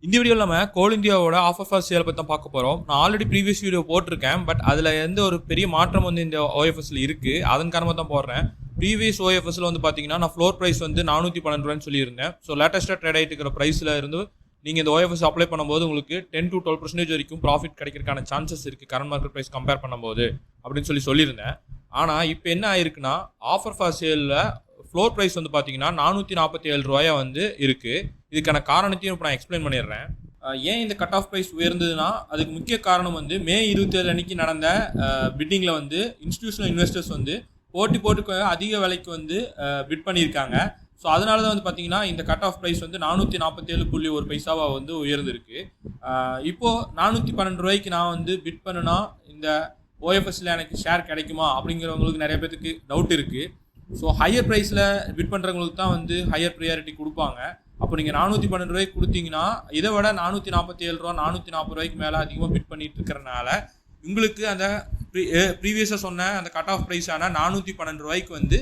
இந்த வீடியோல நம்ம கோல் இந்தியாவோட ஆஃபர் ஃபார் சேல் பத்தி தான் பார்க்க போறோம். நான் ஆல்ரெடி ப்ரீவியஸ் வீடியோ போட்டிருக்கேன். பட் அதுல எந்த ஒரு பெரிய மாற்றம் வந்து இந்த ஓஎஃப்எஸ்ல இருக்கு. அதன் காரணமா தான் போடுறேன். ப்ரீவியஸ் ஓஎஃப்எஸ்ல வந்து பாத்தீங்கன்னா நான் ஃப்ளோர் பிரைஸ் வந்து 412 சொல்லியிருந்தேன். ஸோ லேட்டஸ்டா ட்ரேட் ஆயிட்டு இருக்கிற பிரைஸ்ல இருந்து நீங்க இந்த ஓஎஃப்எஸ் அப்ளை பண்ணும்போது உங்களுக்கு 10 to 12% வரைக்கும் ப்ராஃபிட் கிடைக்கிறதுக்கான சான்சஸ் இருக்கு கரண்ட் மார்க்கெட் பிரைஸ் கம்பேர் பண்ணும்போது அப்படின்னு சொல்லியிருந்தேன். ஆனா இப்போ என்ன ஆயிருக்குன்னா ஆஃபர் ஃபார் சேல்ல ஃப்ளோர் ப்ரைஸ் வந்து பார்த்தீங்கன்னா 447 ரூபாயா வந்து இருக்கு. இதுக்கான காரணத்தையும் இப்போ நான் எக்ஸ்பிளைன் பண்ணிடுறேன். ஏன் இந்த கட் ஆஃப் ப்ரைஸ் உயர்ந்ததுன்னா அதுக்கு முக்கிய காரணம் வந்து மே 27 அன்னைக்கு நடந்த பிட்டிங்கில் வந்து இன்ஸ்டிடியூஷனல் இன்வெஸ்டர்ஸ் வந்து போட்டு அதிக விலைக்கு வந்து பிட் பண்ணியிருக்காங்க. ஸோ அதனால தான் வந்து பார்த்தீங்கன்னா இந்த கட் ஆஃப் ப்ரைஸ் வந்து 447.1 பைசாவாக வந்து உயர்ந்திருக்கு. இப்போது 412 ரூபாய்க்கு நான் வந்து பிட் பண்ணுனா இந்த ஓஎஃப்எஸ்ல எனக்கு ஷேர் கிடைக்குமா அப்படிங்கிறவங்களுக்கு நிறைய பேருக்கு டவுட் இருக்குது. ஸோ ஹையர் ப்ரைஸில் பிட் பண்ணுறவங்களுக்கு தான் வந்து ஹையர் ப்ரியாரிட்டி கொடுப்பாங்க. அப்போ நீங்கள் 412 ரூபாய்க்கு கொடுத்தீங்கன்னா இதை விட 447 ரூபா 440 ரூபாய்க்கு மேலே அதிகமாக பிட் பண்ணிட்டு இருக்கிறனால உங்களுக்கு அந்த ப்ரீவியஸாக சொன்ன அந்த கட் ஆஃப் ப்ரைஸான 412 ரூபாய்க்கு வந்து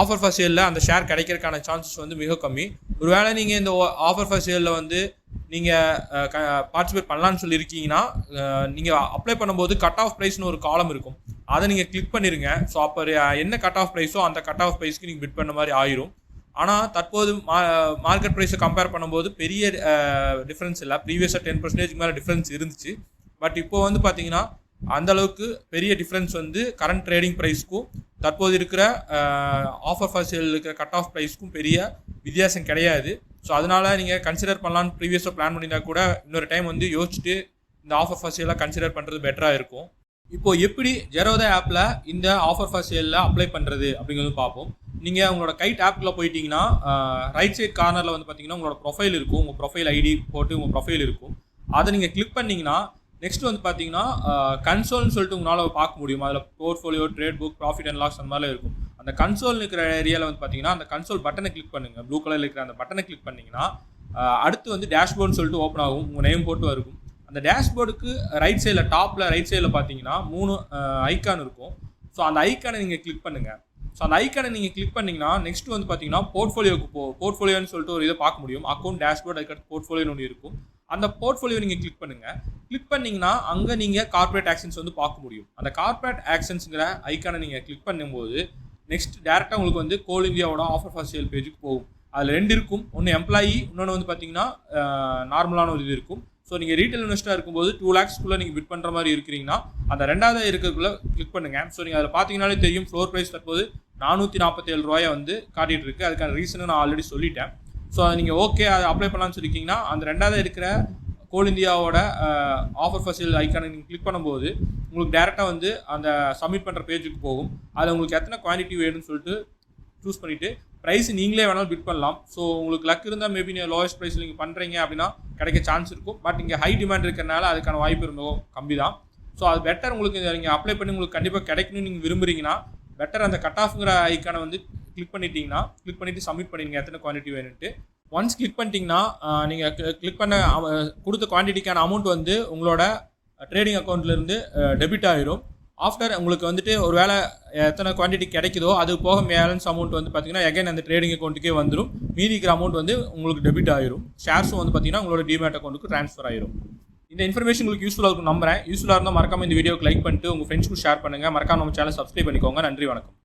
ஆஃபர் ஃபார் சேலில் அந்த ஷேர் கிடைக்கிறதுக்கான சான்சஸ் வந்து மிக கம்மி. ஒருவேளை நீங்கள் இந்த ஆஃபர் ஃபார் சேலில் வந்து நீங்கள் பார்ட்டிசிபேட் பண்ணலான்னு சொல்லியிருக்கீங்கன்னா நீங்கள் அப்ளை பண்ணும்போது கட் ஆஃப் ப்ரைஸ்னு ஒரு காலம் இருக்கும். அதை நீங்கள் கிளிக் பண்ணிடுங்க. ஸோ அப்போ என்ன கட் ஆஃப் ப்ரைஸோ அந்த கட் ஆஃப் ப்ரைஸ்க்கு நீங்கள் பிட் பண்ண மாதிரி ஆயிரும். ஆனால் தற்போது மார்க்கெட் ப்ரைஸை கம்பேர் பண்ணும்போது பெரிய டிஃப்ரென்ஸ் இல்லை. ப்ரீவியஸாக 10% மேலே டிஃப்ரென்ஸ் இருந்துச்சு. பட் இப்போ வந்து பார்த்தீங்கன்னா அந்தளவுக்கு பெரிய டிஃப்ரென்ஸ் வந்து கரண்ட் ட்ரேடிங் ப்ரைஸ்க்கும் தற்போது இருக்கிற ஆஃபர் ஃபார் சேல் இருக்கிற கட் ஆஃப் ப்ரைஸ்க்கும் பெரிய வித்தியாசம் கிடையாது. ஸோ அதனால் நீங்கள் கன்சிடர் பண்ணலான்னு ப்ரீவியஸாக பிளான் பண்ணியிருந்தா கூட இன்னொரு டைம் வந்து யோசிச்சுட்டு இந்த ஆஃபர் ஃபார் சேலாக கன்சிடர் பண்ணுறது பெட்டராக இருக்கும். இப்போது எப்படி ஜெரோதா ஆப்பில் இந்த ஆஃபர் ஃபார் சேலில் அப்ளை பண்ணுறது அப்படிங்கிறது பார்ப்போம். நீங்கள் உங்களோட கைட் ஆப்பில் போயிட்டீங்கன்னா ரைட் சைட் கார்னரில் வந்து பார்த்தீங்கன்னா உங்களோட ப்ரொஃபைல் இருக்கும். உங்கள் ப்ரொஃபைல் ஐடி போட்டு உங்கள் ப்ரொஃபைல் இருக்கும். அதை நீங்கள் கிளிக் பண்ணிங்கன்னா நெக்ஸ்ட் வந்து பார்த்தீங்கன்னா கன்சோல்னு சொல்லிட்டு உங்களால் பார்க்க முடியும். அதில் portfolio, trade book, profit and loss அந்த மாதிரிலாம் இருக்கும். அந்த கன்சோல் இருக்கிற ஏரியாவில் வந்து பார்த்தீங்கன்னா அந்த கன்சோல் பட்டனை கிளிக் பண்ணுங்கள். ப்ளூ கலரில் இருக்கிற அந்த பட்டனை கிளிக் பண்ணிங்கன்னா அடுத்து வந்து டேஷ்போர்ட்னு சொல்லிட்டு ஓப்பன் ஆகும். உங்கள் நேம் போட்டு இருக்கும். அந்த டேஷ்போர்டுக்கு ரைட் சைடில் டாப்பில் ரைட் சைடில் பார்த்தீங்கன்னா 3 ஐக்கான் இருக்கும். ஸோ அந்த ஐக்கானை நீங்கள் கிளிக் பண்ணுங்கள். ஸோ அந்த ஐக்கானை நீங்கள் கிளிக் பண்ணிங்கன்னா நெக்ஸ்ட் வந்து பார்த்தீங்கன்னா போர்ட்ஃபோலியோக்கு போர்ட்ஃபோலியோன்னு சொல்லிட்டு ஒரு இதை பார்க்க முடியும். அக்கௌண்ட் டேஷ்போர்ட் அதுக்கடுத்து போர்ட்ஃபோலியோன்னு ஒன்று இருக்கும். அந்த போர்ட்ஃபோலியோ நீங்கள் கிளிக் பண்ணுங்கள். கிளிக் பண்ணிங்கன்னா அங்கே நீங்கள் கார்பரேட் ஆக்ஷன்ஸ் வந்து பார்க்க முடியும். அந்த கார்பரேட் ஆக்ஷன்ஸுங்கிற ஐக்கானை நீங்கள் கிளிக் பண்ணும்போது நெக்ஸ்ட் டேரெக்டாக உங்களுக்கு வந்து கோல் இந்தியாவோட ஆஃபர் ஃபார் சேல் பேஜுக்கு போகும். அதில் 2 இருக்கும். ஒன்று எம்ப்ளாயி, இன்னொன்று வந்து பார்த்தீங்கன்னா நார்மலான ஒரு இது இருக்கும். ஸோ நீங்கள் ரீட்டைல் இன்வெஸ்டராக இருக்கும்போது 2 lakhsக்குள்ளே நீங்கள் பிட் பண்ணுற மாதிரி இருக்கிறீங்கன்னா அந்த ரெண்டாவது இருக்கிறதுக்குள்ளே கிளிக் பண்ணுங்கள். ஸோ நீங்கள் அதில் பார்த்தீங்கன்னாலே தெரியும் ஃப்ளோர் ப்ரைஸ் தற்போது 447 ரூபாயை வந்து காட்டிகிட்டு இருக்குது. அதுக்கான ரீசனை நான் ஆல்ரெடி சொல்லிட்டேன். ஸோ அதை நீங்கள் ஓகே அதை அப்ளை பண்ணலான்னு சொல்லியிருக்கீங்கன்னா அந்த ரெண்டாவது இருக்கிற கோல் இந்தியாவோட ஆஃபர் ஃபார் சேல் ஐக்கானை நீங்கள் கிளிக் பண்ணும்போது உங்களுக்கு டேரெக்டாக வந்து அந்த சப்மிட் பண்ணுற பேஜுக்கு போகும். அதில் உங்களுக்கு எத்தனை குவான்டிட்டி வேணும்னு சொல்லிட்டு சூஸ் பண்ணிவிட்டு ப்ரைஸ் நீங்களே வேணாலும் பிட் பண்ணலாம். ஸோ உங்களுக்கு லக் இருந்தால் மேபி நீங்கள் லோயஸ்ட் ப்ரைஸில் நீங்கள் பண்ணுறீங்க அப்படின்னா கிடைக்க சான்ஸ் இருக்கும். பட் இங்கே ஹை டிமாண்ட் இருக்கிறனால அதுக்கான வாய்ப்பு ரொம்ப கம்மி தான். ஸோ அது பெட்டர் உங்களுக்கு நீங்கள் அப்ளை பண்ணி உங்களுக்கு கண்டிப்பாக கிடைக்கணும்னு நீங்கள் விரும்புகிறீங்கன்னா பெட்டர் அந்த கட் ஆஃப்ங்கிற ஐக்கானை வந்து கிளிக் பண்ணிவிட்டு சப்மிட் பண்ணிடுங்க எத்தனை குவான்டிட்டி வேணுன்ட்டு. ஒன்ஸ் கிளிக் பண்ணிட்டீங்கன்னா நீங்கள் கிளிக் பண்ண கொடுத்த குவான்டிட்டிக்கான அமௌண்ட் வந்து உங்களோட ட்ரேடிங் அக்கௌண்ட்லேருந்து டெபிட் ஆகிடும். ஆஃப்டர் உங்களுக்கு வந்துட்டு ஒரு வேளை எத்தனை குவான்டிட்டி கிடைக்குதோ அது போக பேலன்ஸ் அமௌண்ட் வந்து பார்த்தீங்கன்னா எகைன் அந்த ட்ரேடிங் அக்கௌண்ட்டுக்கே வந்துடும். மீதி இருக்கிற அமௌண்ட் வந்து உங்களுக்கு டெபிட் ஆகிடும். ஷேர்ஸும் வந்து பார்த்தீங்கன்னா உங்களோட டிமேட் அக்கௌண்ட்டுக்கு ட்ரான்ஸ்ஃபர் ஆகிடும். இந்த இன்ஃபர்மேஷன் உங்களுக்கு யூஸ்ஃபுல்லாக இருக்கும் நம்புறேன். யூஸ்ஃபுல்லாக இருந்தால் மறக்காம இந்த வீடியோக்கு லைக் பண்ணிட்டு உங்கள் ஃப்ரெண்ட்ஸ்க்கு ஷேர் பண்ணுங்கள். மறக்காம நம்ம சேனல் சப்ஸ்கிரைப் பண்ணிக்கோங்க. நன்றி, வணக்கம்.